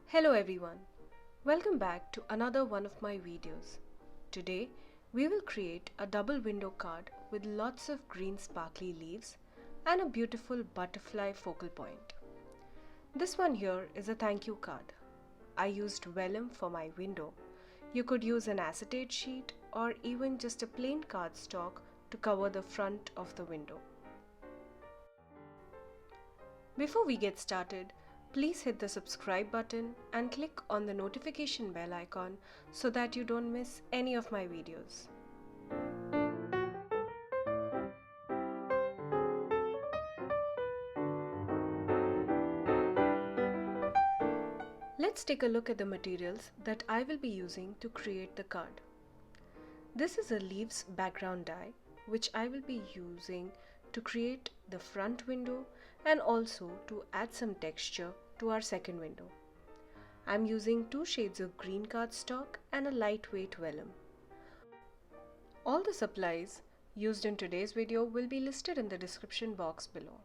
Hello everyone, welcome back to another one of my videos. Today we will create a double window card with lots of green sparkly leaves and a beautiful butterfly focal point. This one here is a thank you card. I used vellum for my window. You could use an acetate sheet or even just a plain cardstock to cover the front of the window. Before we get started, please hit the subscribe button and click on the notification bell icon so that you don't miss any of my videos. Let's take a look at the materials that I will be using to create the card. This is a leaves background die which I will be using to create the front window and also to add some texture to our second window. I'm using 2 shades of green cardstock and a lightweight vellum. All the supplies used in today's video will be listed in the description box below.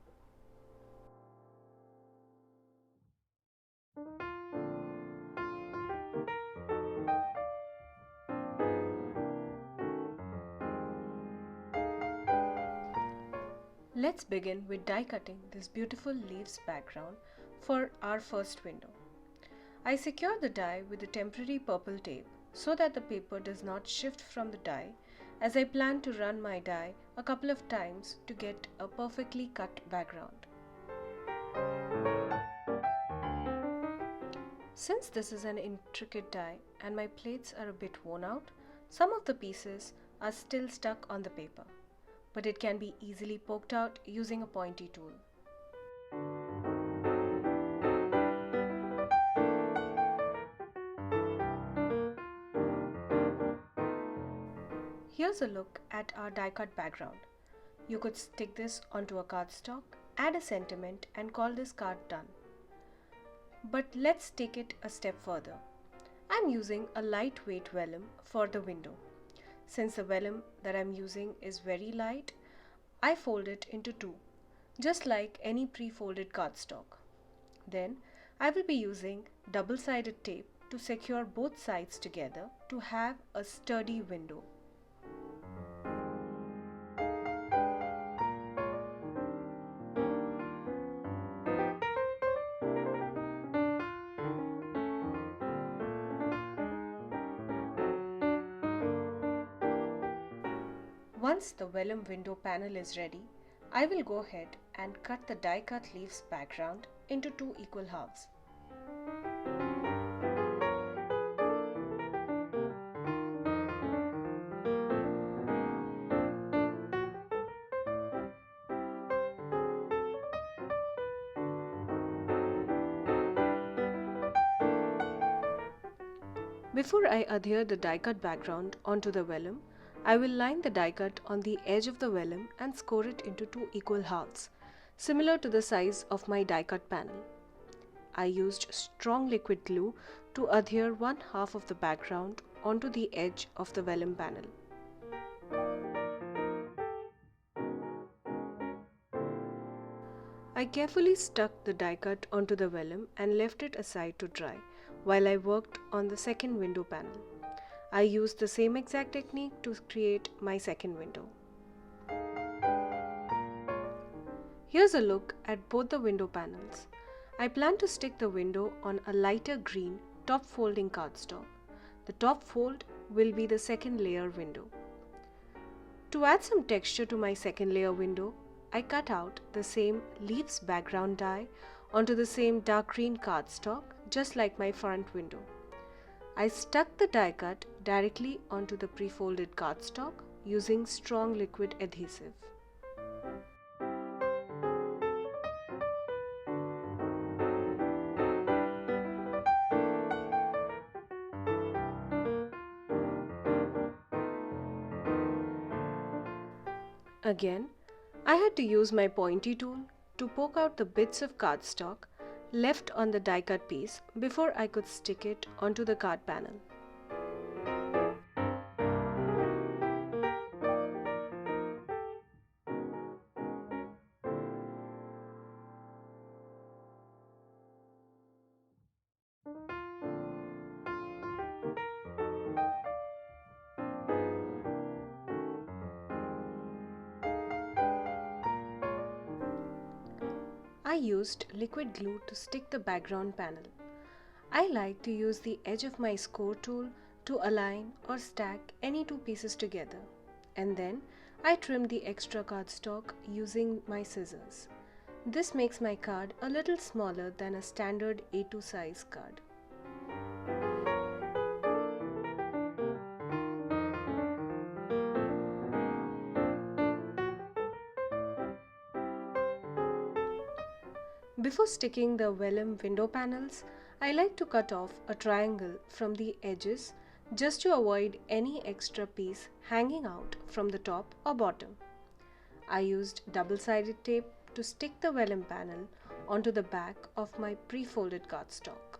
Let's begin with die cutting this beautiful leaves background for our first window. I secure the die with a temporary purple tape so that the paper does not shift from the die, as I plan to run my die a couple of times to get a perfectly cut background. Since this is an intricate die and my plates are a bit worn out, some of the pieces are still stuck on the paper, but it can be easily poked out using a pointy tool. Here's a look at our die cut background. You could stick this onto a cardstock, add a sentiment and call this card done. But let's take it a step further. I'm using a lightweight vellum for the window. Since the vellum that I'm using is very light, I fold it into two, just like any pre-folded cardstock. Then I will be using double-sided tape to secure both sides together to have a sturdy window. Once the vellum window panel is ready, I will go ahead and cut the die cut leaves background into 2 equal halves. Before I adhere the die cut background onto the vellum, I will line the die cut on the edge of the vellum and score it into 2 equal halves, similar to the size of my die cut panel. I used strong liquid glue to adhere one half of the background onto the edge of the vellum panel. I carefully stuck the die cut onto the vellum and left it aside to dry while I worked on the second window panel. I used the same exact technique to create my second window. Here's a look at both the window panels. I plan to stick the window on a lighter green top folding cardstock. The top fold will be the second layer window. To add some texture to my second layer window, I cut out the same leaves background die onto the same dark green cardstock, just like my front window. I stuck the die cut directly onto the pre-folded cardstock using strong liquid adhesive. Again, I had to use my pointy tool to poke out the bits of cardstock left on the die cut piece before I could stick it onto the card panel. I used liquid glue to stick the background panel. I like to use the edge of my score tool to align or stack any two pieces together, and then I trimmed the extra cardstock using my scissors. This makes my card a little smaller than a standard A2 size card. Before sticking the vellum window panels, I like to cut off a triangle from the edges just to avoid any extra piece hanging out from the top or bottom. I used double-sided tape to stick the vellum panel onto the back of my pre-folded cardstock.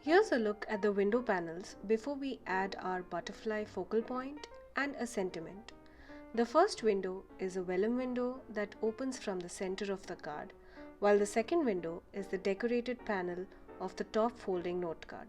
Here's a look at the window panels before we add our butterfly focal point and a sentiment. The first window is a vellum window that opens from the center of the card, while the second window is the decorated panel of the top folding note card.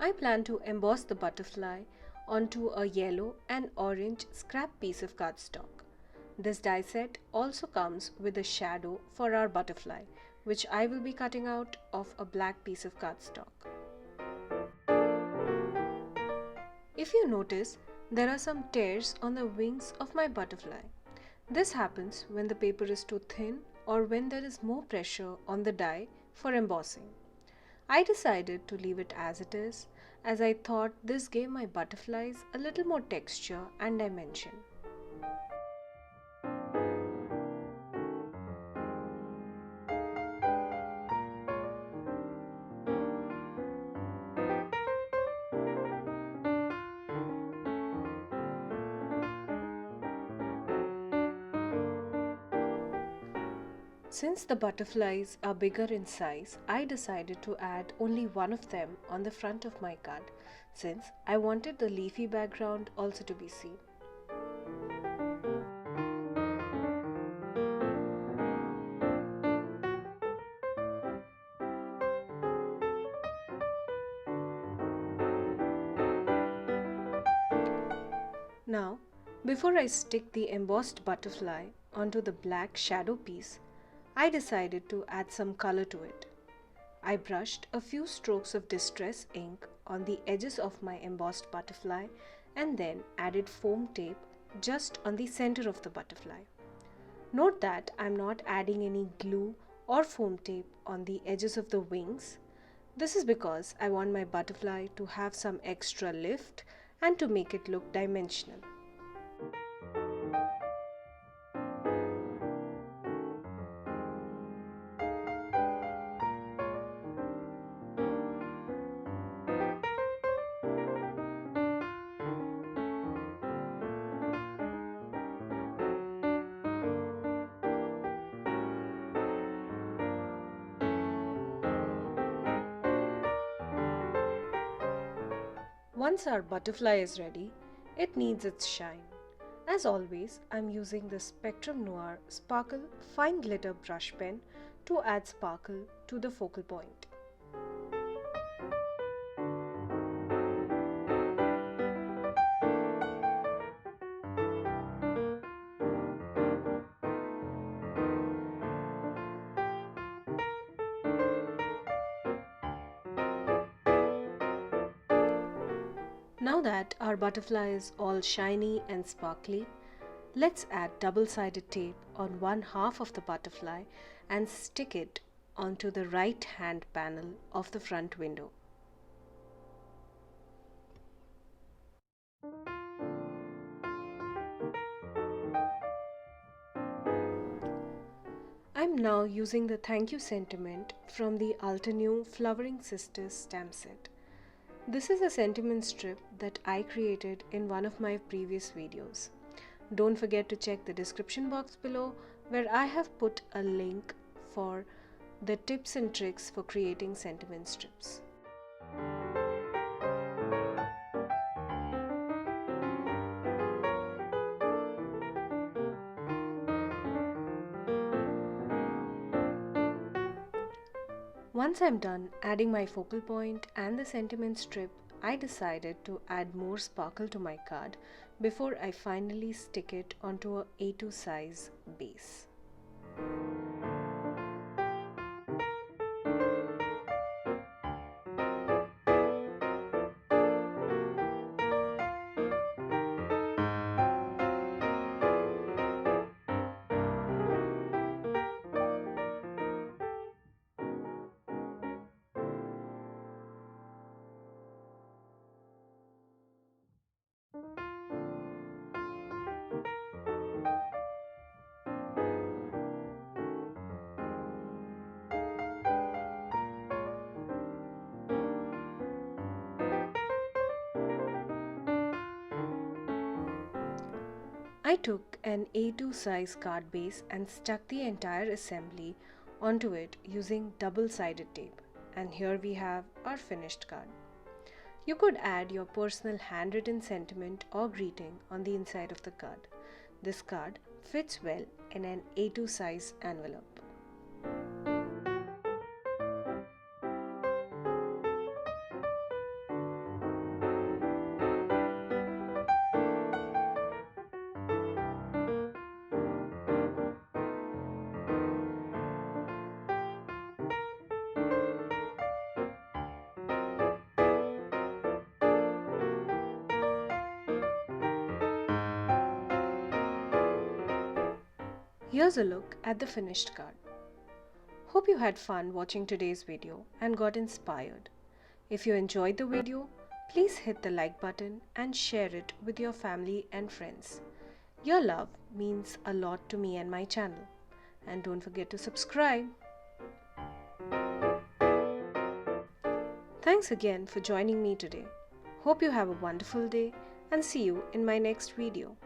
I plan to emboss the butterfly onto a yellow and orange scrap piece of cardstock. This die set also comes with a shadow for our butterfly, which I will be cutting out of a black piece of cardstock. If you notice, there are some tears on the wings of my butterfly. This happens when the paper is too thin or when there is more pressure on the die for embossing. I decided to leave it as it is, as I thought this gave my butterflies a little more texture and dimension. Since the butterflies are bigger in size, I decided to add only one of them on the front of my card, since I wanted the leafy background also to be seen. Now, before I stick the embossed butterfly onto the black shadow piece, I decided to add some color to it. I brushed a few strokes of distress ink on the edges of my embossed butterfly and then added foam tape just on the center of the butterfly. Note that I'm not adding any glue or foam tape on the edges of the wings. This is because I want my butterfly to have some extra lift and to make it look dimensional. Once our butterfly is ready, it needs its shine. As always, I'm using the Spectrum Noir Sparkle Fine Glitter Brush Pen to add sparkle to the focal point. Now that our butterfly is all shiny and sparkly, let's add double-sided tape on one half of the butterfly and stick it onto the right hand panel of the front window. I'm now using the thank you sentiment from the Altenew Flowering Sisters stamp set. This is a sentiment strip that I created in one of my previous videos. Don't forget to check the description box below where I have put a link for the tips and tricks for creating sentiment strips. Once I'm done adding my focal point and the sentiment strip, I decided to add more sparkle to my card before I finally stick it onto a A2 size base. I took an A2 size card base and stuck the entire assembly onto it using double-sided tape. And here we have our finished card. You could add your personal handwritten sentiment or greeting on the inside of the card. This card fits well in an A2 size envelope. Here's a look at the finished card. Hope you had fun watching today's video and got inspired. If you enjoyed the video, please hit the like button and share it with your family and friends. Your love means a lot to me and my channel. And don't forget to subscribe. Thanks again for joining me today. Hope you have a wonderful day and see you in my next video.